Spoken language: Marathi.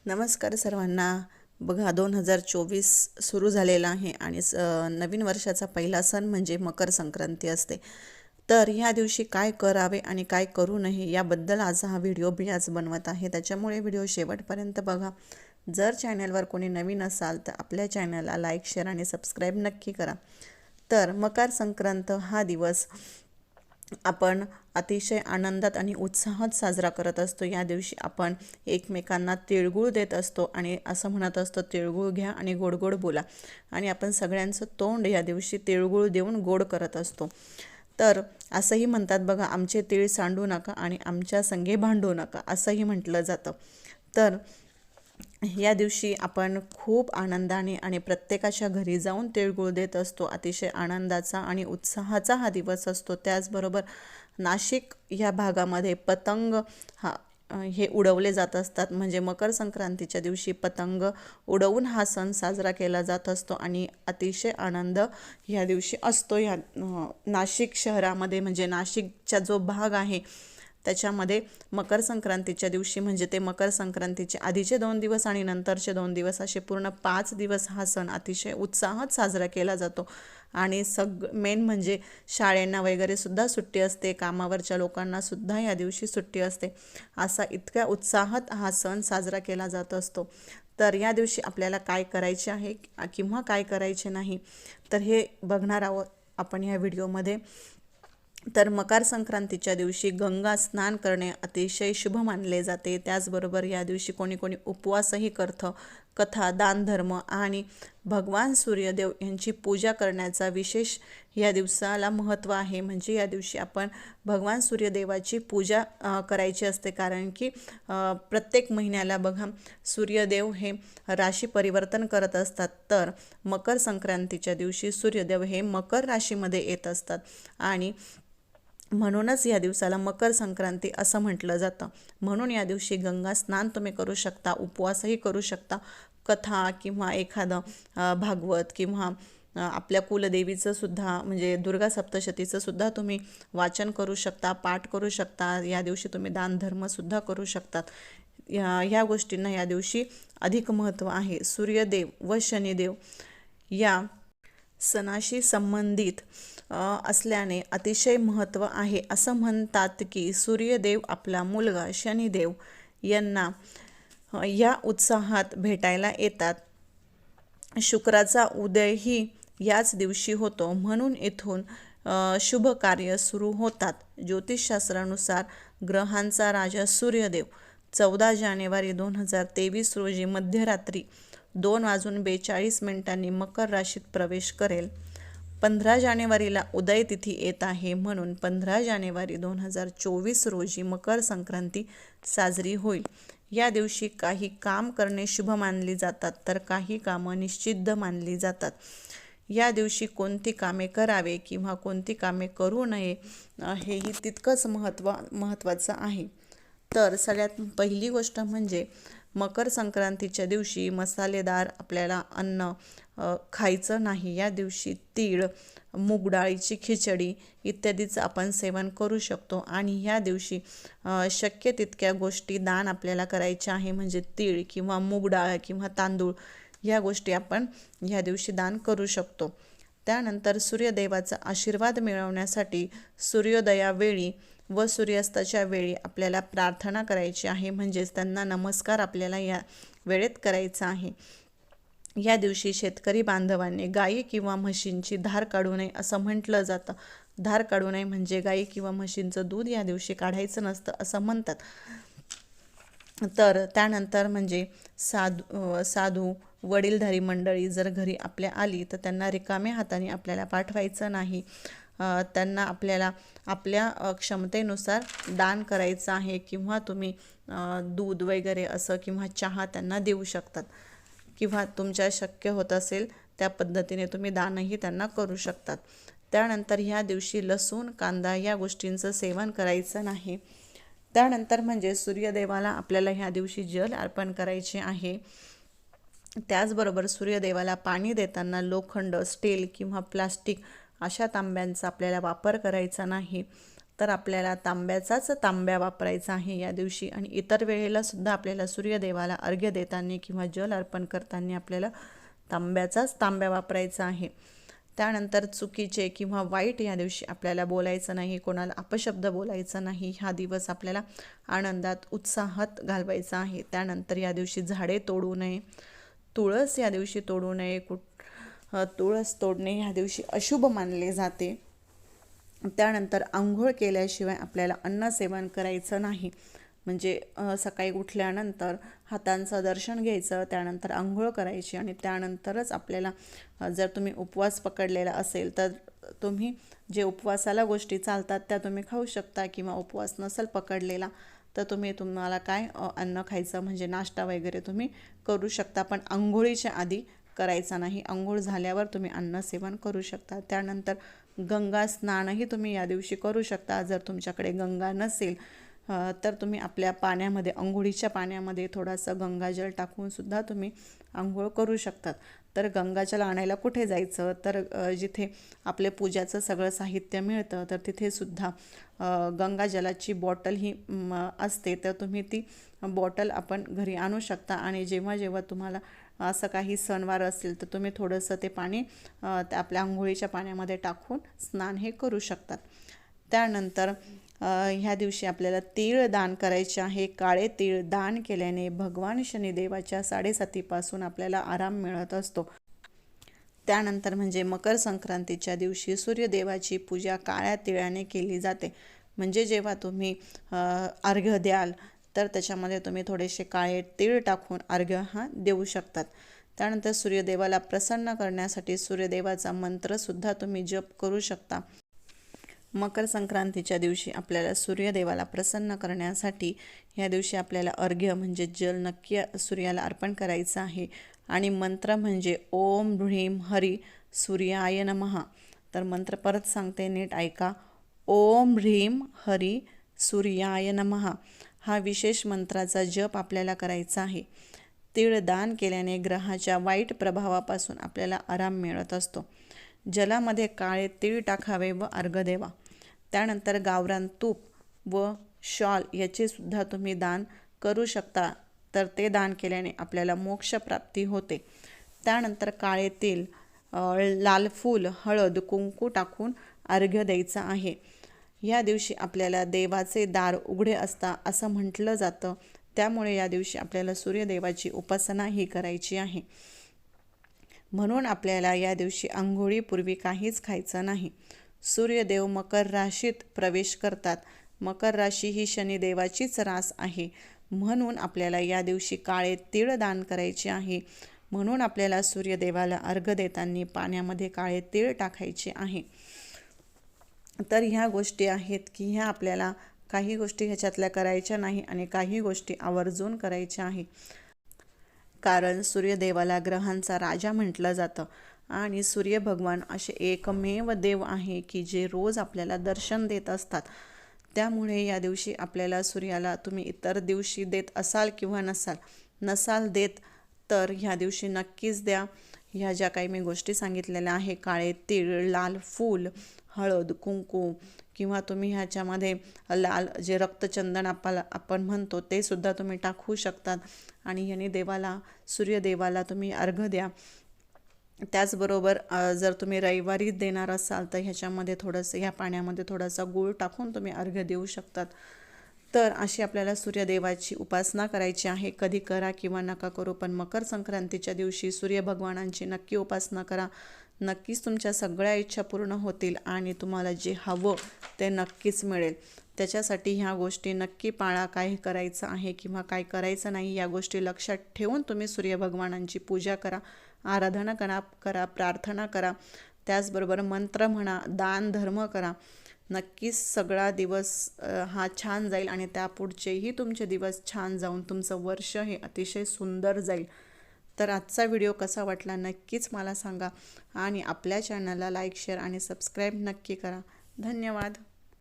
नमस्कार सर्वांना. बघा 2024 सुरू झालेला आहे आणि नवीन वर्षाचा पहिला सण म्हणजे मकर संक्रांती असते. तर ह्या दिवशी काय करावे आणि काय करू नये याबद्दल आज हा व्हिडिओ मी आज बनवत आहे. त्याच्यामुळे व्हिडिओ शेवटपर्यंत बघा. जर चॅनलवर कोणी नवीन असाल तर आपल्या चॅनलला लाईक, शेअर आणि सबस्क्राईब नक्की करा. तर मकर संक्रांत हा दिवस आपण अतिशय आनंदात आणि उत्साहात साजरा करत असतो. या दिवशी आपण एकमेकांना तिळगुळ देत असतो आणि असं म्हणत असतो, तिळगुळ घ्या आणि गोड गोड बोला. आणि आपण सगळ्यांचं तोंड या दिवशी तिळगुळ देऊन गोड करत असतो. तर असंही म्हणतात बघा, आमचे तीळ सांडू नका आणि आमच्या संगे भांडू नका, असंही म्हटलं जातं. तर या दिवशी आपण खूप आनंदाने आणि प्रत्येकाच्या घरी जाऊन तिळगुळ देत असतो. अतिशय आनंदाचा आणि उत्साहाचा हा दिवस असतो. त्याचबरोबर नाशिक या भागामध्ये पतंग हा हे उडवले जात असतात. म्हणजे मकर संक्रांतीच्या दिवशी पतंग उडवून हा सण साजरा केला जात असतो आणि अतिशय आनंद या दिवशी असतो. या नाशिक शहरामध्ये म्हणजे नाशिकचा जो भाग आहे त्याच्यामध्ये मकर संक्रांतीच्या दिवशी म्हणजे ते मकर संक्रांतीचे आधीचे 2 दिवस आणि नंतरचे 2 दिवस असे पूर्ण 5 दिवस हा सण अतिशय उत्साहात साजरा केला जातो. आणि मेन म्हणजे शाळेंना वगैरे सुद्धा सुट्टी असते, कामावरच्या लोकांना सुद्धा या दिवशी सुट्टी असते. असा इतक्या उत्साहात हा सण साजरा केला जात असतो. तर या दिवशी आपल्याला काय करायचे आहे किंवा काय करायचे नाही तर हे बघणार आहोत आपण या व्हिडिओमध्ये. तर मकर संक्रांतीच्या दिवशी गंगा स्नान करणे अतिशय शुभ मानले जाते. त्याचबरोबर या दिवशी कोणी कोणी उपवासही करतं. कथा, दानधर्म आणि भगवान सूर्यदेव यांची पूजा करण्याचा विशेष या दिवसाला महत्त्व आहे. म्हणजे या दिवशी आपण भगवान सूर्यदेवाची पूजा करायची असते. कारण की प्रत्येक महिन्याला बघा सूर्यदेव हे राशी परिवर्तन करत असतात. तर मकर संक्रांतीच्या दिवशी सूर्यदेव हे मकर राशीमध्ये येत असतात आणि म्हणूनच या दिवसाला मकर संक्रांती असं म्हटलं जातं. म्हणून या दिवशी गंगा स्नान तुम्ही करू शकता, उपवासही करू शकता. कथा किंवा एखादं भागवत किंवा आपल्या कुलदेवीचं सुद्धा म्हणजे दुर्गा सप्तशतीचं सुद्धा तुम्ही वाचन करू शकता, पाठ करू शकता. या दिवशी तुम्ही दानधर्मसुद्धा करू शकतात. ह्या गोष्टींना या दिवशी अधिक महत्त्व आहे. सूर्यदेव व शनिदेव या सणाशी संबंधित असल्याने अतिशय महत्त्व आहे. असं म्हणतात की सूर्यदेव आपला मुलगा शनिदेव यांना या उत्साहात भेटायला येतात. शुक्राचा उदयही याच दिवशी होतो. म्हणून इथून शुभ कार्य सुरू होतात. ज्योतिषशास्त्रानुसार ग्रहांचा राजा सूर्यदेव 14 जानेवारी 2023 रोजी मध्यरात्री 2:42 मकर राशीत प्रवेश करेल. 15 जानेवारीला उदय तिथी येत आहे. म्हणून 15 जानेवारी 2024 रोजी मकर संक्रांती साजरी होईल. या दिवशी काही काम करणे शुभ मानली जातात तर काही कामं निषिद्ध मानली जातात. या दिवशी कोणती कामे करावे किंवा कोणती कामे करू नये हेही तितकंच महत्त्वाचं आहे. तर सगळ्यात पहिली गोष्ट म्हणजे मकर संक्रांतीच्या दिवशी मसालेदार आपल्याला अन्न खायचं नाही. या दिवशी तीळ, मूग डाळीची खिचडी इत्यादीचं आपण सेवन करू शकतो. आणि या दिवशी शक्य तितक्या गोष्टी दान आपल्याला करायच्या आहे. म्हणजे तीळ किंवा मूग डाळ किंवा तांदूळ या गोष्टी आपण या दिवशी दान करू शकतो. त्यानंतर सूर्यदेवाचा आशीर्वाद मिळवण्यासाठी सूर्योदयावेळी व सूर्यास्ताच्या वेळी आपल्याला प्रार्थना करायची आहे. म्हणजेच त्यांना नमस्कार आपल्याला या वेळेत करायचा आहे. या दिवशी शेतकरी बांधवांनी गायी किंवा म्हशींची धार काढू नये असं म्हटलं जातं. धार काढू नये म्हणजे गायी किंवा म्हशींचं दूध या दिवशी काढायचं नसतं असं म्हणतात. तर त्यानंतर म्हणजे साधू वडीलधारी मंडळी जर घरी आपल्या आली तर त्यांना रिकाम्या हाताने आपल्याला पाठवायचं नाही. त्यांना आपल्याला आपल्या क्षमतेनुसार दान करायचं आहे. किंवा तुम्ही दूध वगैरे असं किंवा चहा त्यांना देऊ शकतात किंवा तुमच्या शक्य होत असेल त्या पद्धतीने तुम्ही दानही त्यांना करू शकतात. त्यानंतर ह्या दिवशी लसूण, कांदा या गोष्टींचं सेवन करायचं नाही. त्यानंतर म्हणजे सूर्यदेवाला आपल्याला ह्या दिवशी जल अर्पण करायचे आहे. त्याचबरोबर सूर्यदेवाला पाणी देताना लोखंड, स्टील किंवा प्लास्टिक अशा तांब्यांचा आपल्याला वापर करायचा नाही. तर आपल्याला तांब्याचाच तांब्या वापरायचा आहे या दिवशी. आणि इतर वेळेला सुद्धा आपल्याला सूर्यदेवाला अर्घ्य देताना किंवा जल अर्पण करताना आपल्याला तांब्याचाच तांब्या वापरायचा आहे. त्यानंतर चुकीचे किंवा वाईट या दिवशी आपल्याला बोलायचं नाही, कोणाला अपशब्द बोलायचा नाही. हा दिवस आपल्याला आनंदात उत्साहात घालवायचा आहे. त्यानंतर या दिवशी झाडे तोडू नये, तुळस या दिवशी तोडू नये. तुळस तोडणे ह्या दिवशी अशुभ मानले जाते. त्यानंतर आंघोळ केल्याशिवाय आपल्याला अन्न सेवन करायचं नाही. म्हणजे सकाळी उठल्यानंतर हातांचं दर्शन घ्यायचं, त्यानंतर आंघोळ करायची आणि त्यानंतरच आपल्याला जर तुम्ही उपवास पकडलेला असेल तर तुम्ही जे उपवासाला गोष्टी चालतात त्या तुम्ही खाऊ शकता, किंवा उपवास नसेल पकडलेला तर तुम्हाला काय अन्न खायचं म्हणजे नाश्ता वगैरे तुम्ही करू शकता, पण आंघोळीच्या आधी करायचा नाही. आंघोळ झाल्यावर तुम्ही अन्न सेवन करू शकता. त्यानंतर गंगा स्नानही तुम्ही या दिवशी करू शकता. जर तुमच्याकडे गंगा नसेल तर तुम्ही आपल्या पाण्यामध्ये, अंघोळीच्या पाण्यामध्ये थोडासा गंगाजल टाकून सुद्धा तुम्ही आंघोळ करू शकतात. तर गंगाजल आणायला कुठे जायचं, तर जिथे आपले पूजाचं सगळं साहित्य मिळतं तर तिथे सुद्धा गंगाजलाची बॉटल ही असते. तर तुम्ही ती बॉटल आपण घरी आणू शकता आणि जेव्हा जेव्हा तुम्हाला असं काही सणवार असेल तर तुम्ही थोडंसं ते पाणी आपल्या आंघोळीच्या पाण्यामध्ये टाकून स्नान हे करू शकतात. त्यानंतर ह्या दिवशी आपल्याला तीळ दान करायचे आहे. काळे तीळ दान केल्याने भगवान शनिदेवाच्या 7:30पासून आपल्याला आराम मिळत असतो. त्यानंतर म्हणजे मकर संक्रांतीच्या दिवशी सूर्यदेवाची पूजा काळ्या तिळाने केली जाते. म्हणजे जेव्हा तुम्ही अर्घ्य द्याल तर त्याच्यामध्ये तुम्ही थोडेसे काळे तीळ टाकून अर्घ्य हा देऊ शकतात. त्यानंतर सूर्यदेवाला प्रसन्न करण्यासाठी सूर्यदेवाचा मंत्रसुद्धा तुम्ही जप करू शकता. मकर संक्रांतीच्या दिवशी आपल्याला सूर्यदेवाला प्रसन्न करण्यासाठी ह्या दिवशी आपल्याला अर्घ्य म्हणजे जल नक्की सूर्याला अर्पण करायचं आहे. आणि मंत्र म्हणजे ओम ह्रीम हरी सूर्याय नमः. तर मंत्र परत सांगते, नीट ऐका. ओम ह्रीम हरी सूर्याय नमः. हा विशेष मंत्राचा जप आपल्याला करायचा आहे. तीळ दान केल्याने ग्रहाच्या वाईट प्रभावापासून आपल्याला आराम मिळत असतो. जलामध्ये काळे तीळ टाकावे व अर्घ्य द्यावा. त्यानंतर गावरान तूप व शॉल याचे सुद्धा तुम्ही दान करू शकता. तर ते दान केल्याने आपल्याला मोक्षप्राप्ती होते. त्यानंतर काळे तेल, लाल फूल, हळद, कुंकू टाकून अर्घ्य द्यायचं आहे. या दिवशी आपल्याला देवाचे दार उघडे असता असं म्हटलं जातं. त्यामुळे या दिवशी आपल्याला सूर्यदेवाची उपासना ही करायची आहे. म्हणून आपल्याला या दिवशी आंघोळीपूर्वी काहीच खायचं नाही. सूर्यदेव मकर राशीत प्रवेश करतात. मकर राशी ही शनिदेवाचीच रास आहे. म्हणून आपल्याला या दिवशी काळे तीळ दान करायचे आहे. म्हणून आपल्याला सूर्यदेवाला अर्घ्य देताना पाण्यामध्ये काळे तीळ टाकायचे आहे. तर ह्या गोष्टी आहेत की ह्या आपल्याला काही गोष्टी ह्याच्यातल्या करायच्या नाही आणि काही गोष्टी आवर्जून करायच्या आहे. कारण सूर्यदेवाला ग्रहांचा राजा म्हटलं जातं आणि सूर्य भगवान असे एकमेव देव आहे की जे रोज आपल्याला दर्शन देत असतात. त्यामुळे या दिवशी आपल्याला सूर्याला तुम्ही इतर दिवशी देत असाल किंवा नसाल देत तर ह्या दिवशी नक्कीच द्या. ह्या ज्या काही मी गोष्टी सांगितलेल्या आहे, काळे तीळ, लाल फूल, हळद, कुंकू, किंवा तुम्ही ह्याच्यामध्ये लाल जे रक्तचंदन आपण म्हणतो ते सुद्धा तुम्ही टाकू शकतात आणि ह्याने सूर्यदेवाला तुम्ही अर्घ्य द्या. त्याचबरोबर जर तुम्ही रविवारी देणार असाल तर ह्या पाण्यामध्ये थोडासा गूळ टाकून तुम्ही अर्घ्य देऊ शकतात. तर अशी आपल्याला सूर्यदेवाची उपासना करायची आहे. कधी करा किंवा नका करू, पण मकर संक्रांतीच्या दिवशी सूर्यभगवानांची नक्की उपासना करा. नक्कीच तुमच्या सगळ्या इच्छा पूर्ण होतील आणि तुम्हाला जे हवं ते नक्कीच मिळेल. त्याच्यासाठी ह्या गोष्टी नक्की पाळा. काय करायचं आहे किंवा काय करायचं नाही या गोष्टी लक्षात ठेवून तुम्ही सूर्यभगवानांची पूजा करा, आराधना करा, प्रार्थना करा. त्याचबरोबर मंत्र म्हणा, दान धर्म करा. नक्कीच सगळा दिवस हा छान जाईल आणि त्यापुढचेही तुमचे दिवस छान जाऊन तुमचं वर्ष हे अतिशय सुंदर जाईल. तर आजचा व्हिडिओ कसा वाटला नक्कीच मला सांगा आणि आपल्या चॅनलला लाईक, शेअर आणि सबस्क्राईब नक्की करा. धन्यवाद.